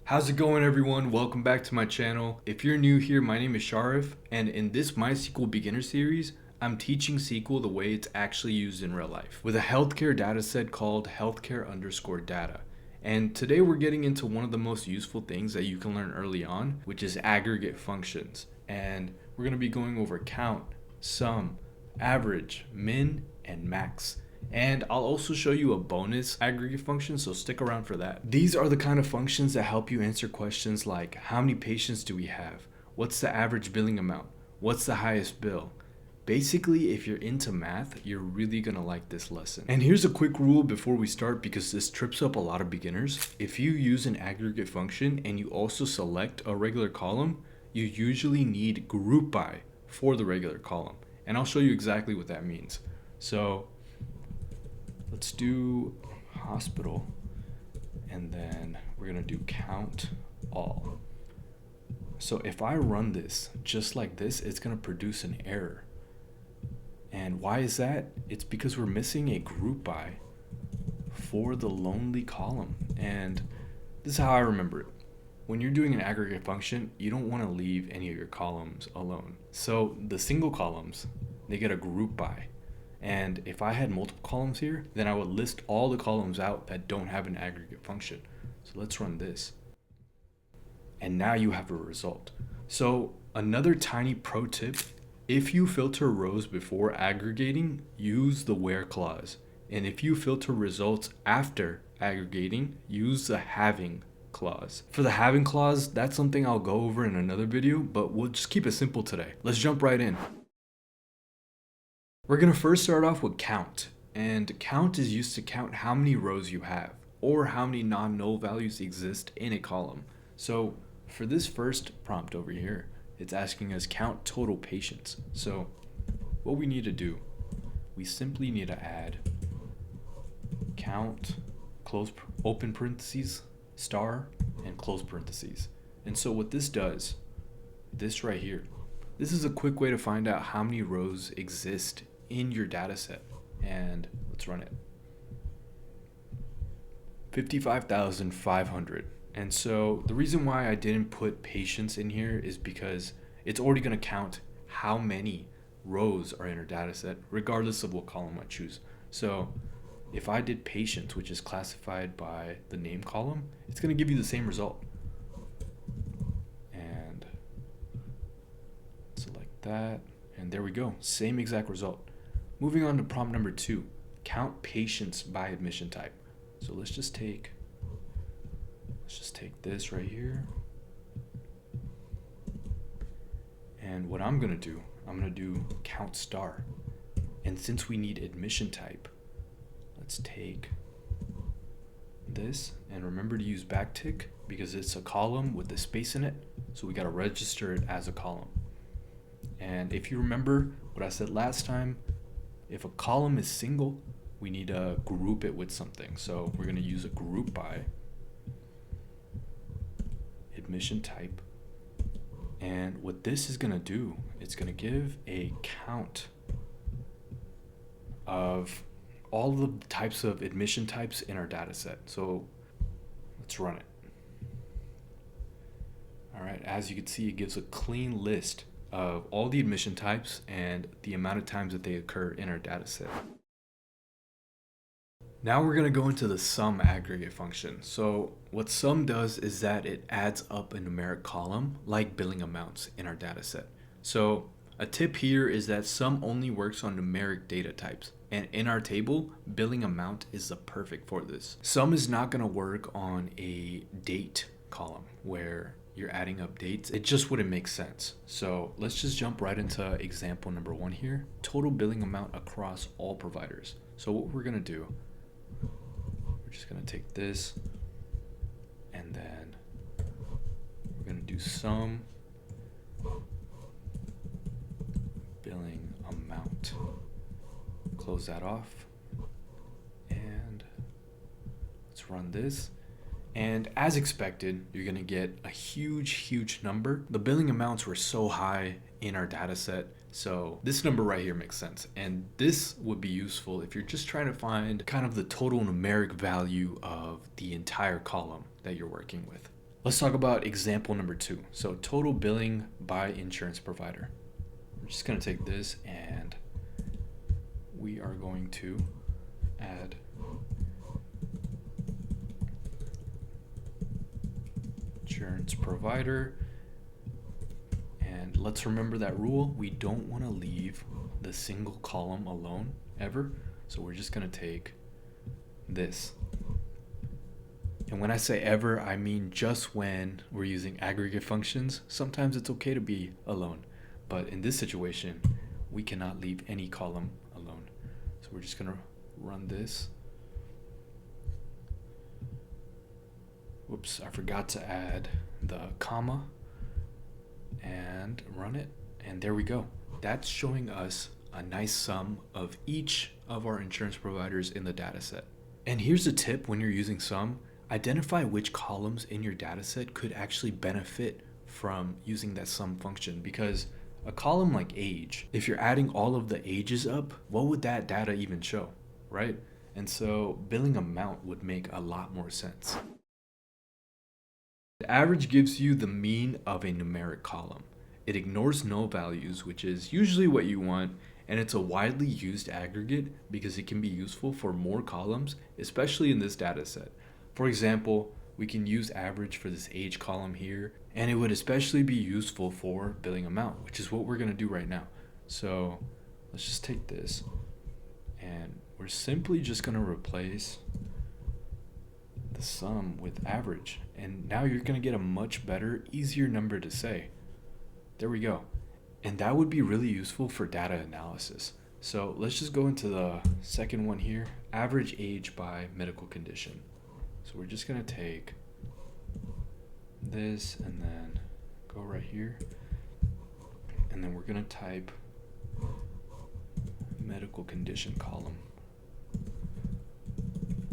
How's it going, everyone? Welcome back to my channel. If you're new here, my name is Sharif, and in this MySQL beginner series, I'm teaching SQL the way it's actually used in real life with a healthcare dataset called healthcare_data. And today we're getting into one of the most useful things that you can learn early on, which is aggregate functions. And we're going to be going over count, sum, average, min, and max. And I'll also show you a bonus aggregate function, so stick around for that. These are the kind of functions that help you answer questions like how many patients do we have? What's the average billing amount? What's the highest bill? Basically, if you're into math, you're really gonna like this lesson. And here's a quick rule before we start, because this trips up a lot of beginners. If you use an aggregate function and you also select a regular column, you usually need group by for the regular column. And I'll show you exactly what that means. So let's do hospital, and then we're gonna do count all. So if I run this just like this, it's gonna produce an error. And why is that? It's because we're missing a group by for the lonely column. And this is how I remember it. When you're doing an aggregate function, you don't want to leave any of your columns alone. So the single columns, they get a group by. And if I had multiple columns here, then I would list all the columns out that don't have an aggregate function. So let's run this. And now you have a result. So another tiny pro tip, if you filter rows before aggregating, use the where clause. And if you filter results after aggregating, use the having clause. For the having clause, that's something I'll go over in another video, but we'll just keep it simple today. Let's jump right in. We're going to first start off with count, and count is used to count how many rows you have or how many non-null values exist in a column. So for this first prompt over here, it's asking us count total patients. So what we need to do, we simply need to add count, open parentheses, star, and close parentheses. And so what this does, this right here, this is a quick way to find out how many rows exist in your data set. And let's run it. 55,500. And so the reason why I didn't put patients in here is because it's already going to count how many rows are in our data set regardless of what column I choose. So if I did patients, which is classified by the name column, it's going to give you the same result. And select that, and there we go, same exact result. Moving on to prompt number 2, count patients by admission type. So let's just take this right here. And what I'm going to do count star. And since we need admission type, let's take this, and remember to use backtick because it's a column with a space in it. So we got to register it as a column. And if you remember what I said last time, if a column is single, we need to group it with something. So we're going to use a group by admission type. And what this is going to do, it's going to give a count of all the types of admission types in our data set. So let's run it. All right, as you can see, it gives a clean list of all the admission types and the amount of times that they occur in our data set. Now we're going to go into the sum aggregate function. So what sum does is that it adds up a numeric column like billing amounts in our data set. So a tip here is that sum only works on numeric data types. And in our table, billing amount is the perfect for this. Sum is not going to work on a date column where you're adding up dates. It just wouldn't make sense. So let's just jump right into example number 1 here. Total billing amount across all providers. So what we're going to do, we're just going to take this, and then we're going to do sum billing amount. Close that off, and let's run this. And as expected, you're going to get a huge number. The billing amounts were so high in our data set, so this number right here makes sense. And this would be useful if you're just trying to find kind of the total numeric value of the entire column that you're working with. Let's talk about example number 2. So total billing by insurance provider. We're just going to take this and we are going to add insurance provider. And let's remember that rule. We don't want to leave the single column alone ever. So we're just going to take this. And when I say ever, I mean just when we're using aggregate functions. Sometimes it's okay to be alone. But in this situation, we cannot leave any column alone. So we're just going to run this. Whoops, I forgot to add the comma. And run it. And there we go. That's showing us a nice sum of each of our insurance providers in the dataset. And here's a tip when you're using sum. Identify which columns in your dataset could actually benefit from using that sum function, because a column like age, if you're adding all of the ages up, what would that data even show, right? And so billing amount would make a lot more sense. The average gives you the mean of a numeric column. It ignores null values, which is usually what you want, and it's a widely used aggregate because it can be useful for more columns, especially in this dataset. For example, we can use average for this age column here, and it would especially be useful for billing amount, which is what we're going to do right now. So let's just take this, and we're simply just going to replace the sum with average. And now you're going to get a much better, easier number to say. There we go. And that would be really useful for data analysis. So let's just go into the second one here, average age by medical condition. So we're just going to take this and then go right here. And then we're going to type medical condition column.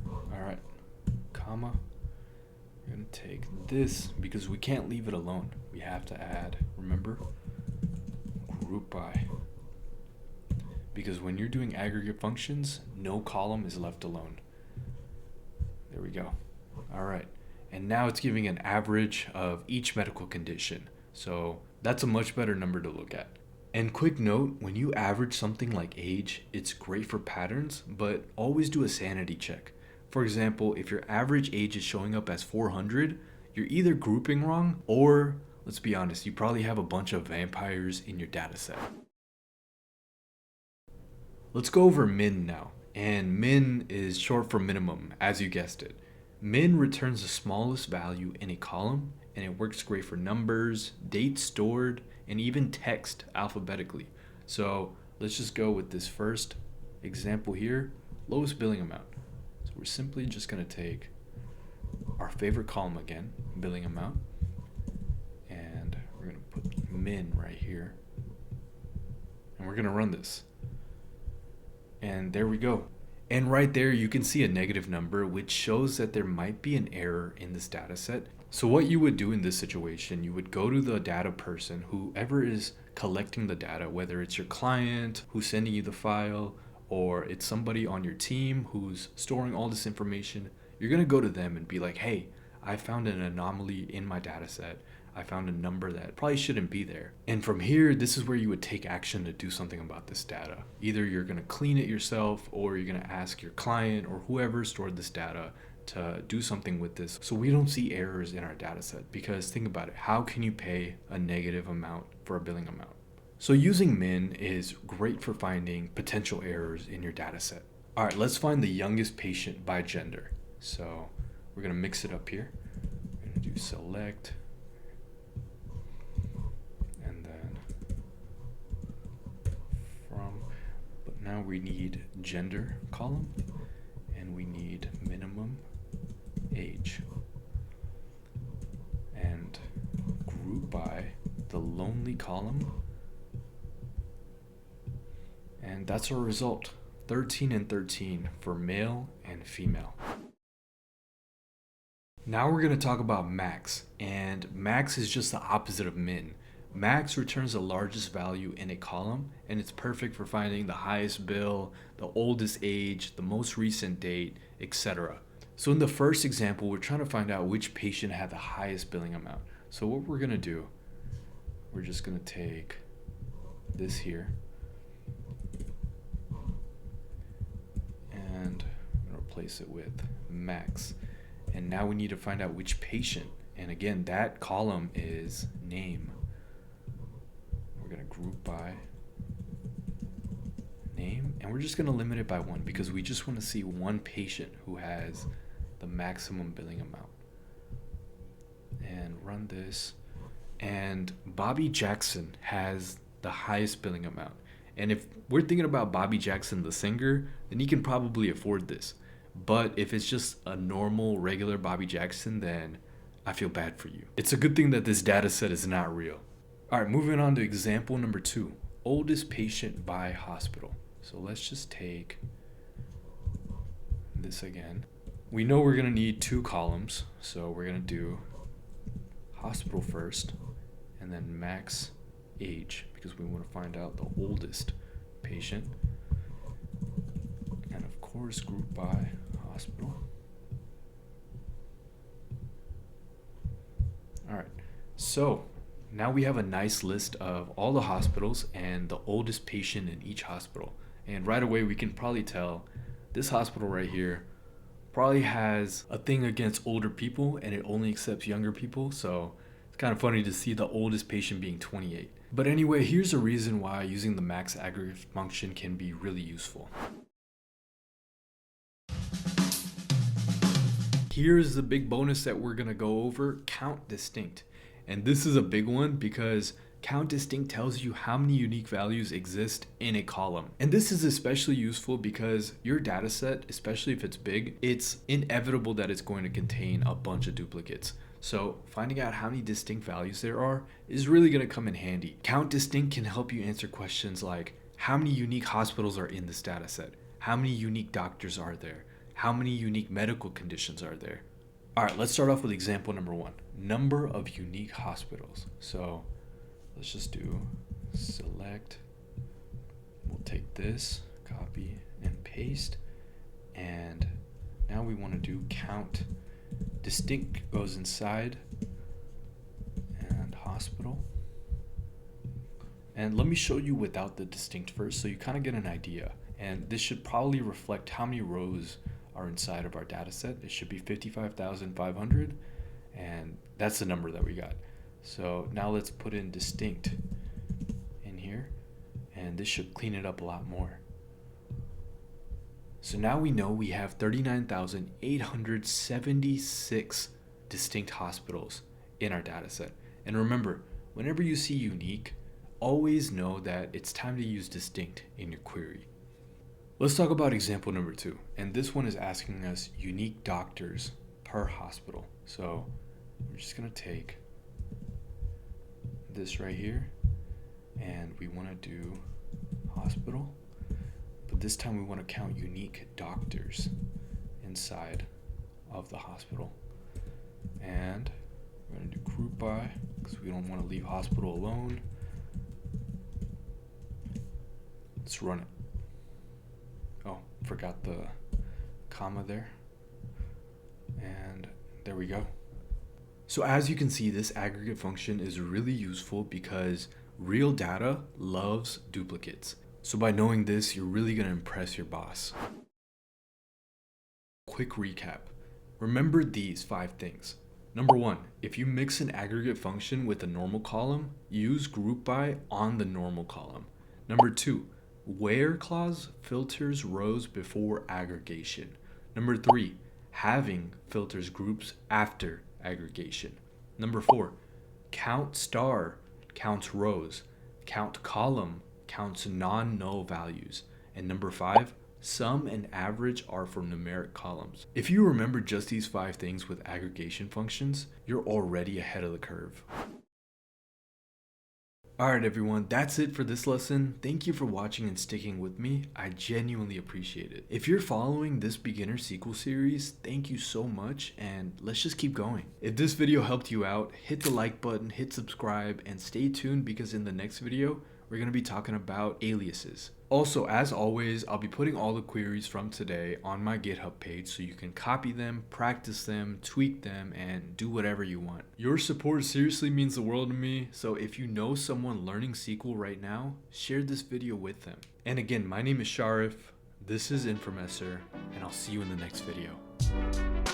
All right, comma. We're going to take this because we can't leave it alone. We have to add, remember, group by. Because when you're doing aggregate functions, no column is left alone. There we go. All right. And now it's giving an average of each medical condition. So that's a much better number to look at. And quick note, when you average something like age, it's great for patterns, but always do a sanity check. For example, if your average age is showing up as 400, you're either grouping wrong or, let's be honest, you probably have a bunch of vampires in your dataset. Let's go over min now. And min is short for minimum, as you guessed it. Min returns the smallest value in a column, and it works great for numbers, dates stored, and even text alphabetically. So let's just go with this first example here, lowest billing amount. So we're simply just going to take our favorite column again, billing amount, and we're going to put min right here, and we're going to run this. And there we go. And right there you can see a negative number, which shows that there might be an error in this data set. So what you would do in this situation, you would go to the data person, whoever is collecting the data, whether it's your client who's sending you the file, or it's somebody on your team who's storing all this information. You're going to go to them and be like, hey, I found an anomaly in my data set. I found a number that probably shouldn't be there. And from here, this is where you would take action to do something about this data. Either you're going to clean it yourself, or you're going to ask your client or whoever stored this data to do something with this so we don't see errors in our data set. Because think about it, how can you pay a negative amount for a billing amount? So using min is great for finding potential errors in your data set. All right, let's find the youngest patient by gender. So we're going to mix it up here. We're going to do select. But now we need gender column, and we need minimum age, and group by the lonely column, and that's our result, 13 and 13 for male and female. Now we're going to talk about max, and max is just the opposite of min. Max returns the largest value in a column, and it's perfect for finding the highest bill, the oldest age, the most recent date, etc. So in the first example, we're trying to find out which patient had the highest billing amount. So what we're gonna do, we're just gonna take this here and replace it with max. And now we need to find out which patient. And again, that column is name. We're gonna group by name, and we're just gonna limit it by 1 because we just wanna see one patient who has the maximum billing amount. And run this. And Bobby Jackson has the highest billing amount. And if we're thinking about Bobby Jackson, the singer, then he can probably afford this. But if it's just a normal, regular Bobby Jackson, then I feel bad for you. It's a good thing that this data set is not real. All right, moving on to example number 2, oldest patient by hospital. So let's just take this again. We know we're gonna need 2 columns. So we're gonna do hospital first and then max age because we want to find out the oldest patient. And of course, group by hospital. All right, so now we have a nice list of all the hospitals and the oldest patient in each hospital. And right away, we can probably tell this hospital right here probably has a thing against older people and it only accepts younger people. So it's kind of funny to see the oldest patient being 28. But anyway, here's a reason why using the max aggregate function can be really useful. Here's the big bonus that we're gonna go over, count distinct. And this is a big one because count distinct tells you how many unique values exist in a column. And this is especially useful because your data set, especially if it's big, it's inevitable that it's going to contain a bunch of duplicates. So finding out how many distinct values there are is really going to come in handy. Count distinct can help you answer questions like how many unique hospitals are in this data set? How many unique doctors are there? How many unique medical conditions are there? All right, let's start off with example number 1, number of unique hospitals. So let's just do select, we'll take this, copy and paste, and now we want to do count. Distinct goes inside and hospital. And let me show you without the distinct first so you kind of get an idea. And this should probably reflect how many rows are inside of our data set. It should be 55,500, and that's the number that we got. So now let's put in distinct in here, and this should clean it up a lot more. So now we know we have 39,876 distinct hospitals in our data set. And remember, whenever you see unique, always know that it's time to use distinct in your query. Let's talk about example number 2. And this one is asking us unique doctors per hospital. So we're just gonna take this right here and we wanna do hospital, but this time we wanna count unique doctors inside of the hospital. And we're gonna do group by because we don't wanna leave hospital alone. Let's run it. Oh, forgot the comma there. And there we go. So as you can see, this aggregate function is really useful because real data loves duplicates. So by knowing this, you're really going to impress your boss. Quick recap. Remember these 5 things. Number 1, if you mix an aggregate function with a normal column, use group by on the normal column. Number 2, where clause filters rows before aggregation. Number 3, having filters groups after aggregation. Number 4, count star counts rows, count column counts non-null values. And number 5, sum and average are for numeric columns. If you remember just these 5 things with aggregation functions, you're already ahead of the curve. Alright everyone, that's it for this lesson. Thank you for watching and sticking with me. I genuinely appreciate it. If you're following this beginner SQL series, thank you so much, and let's just keep going. If this video helped you out, hit the like button, hit subscribe, and stay tuned because in the next video, we're going to be talking about aliases. Also, as always, I'll be putting all the queries from today on my GitHub page so you can copy them, practice them, tweak them, and do whatever you want. Your support seriously means the world to me, so if you know someone learning SQL right now, share this video with them. And again, my name is Sharif, this is Infomesser, and I'll see you in the next video.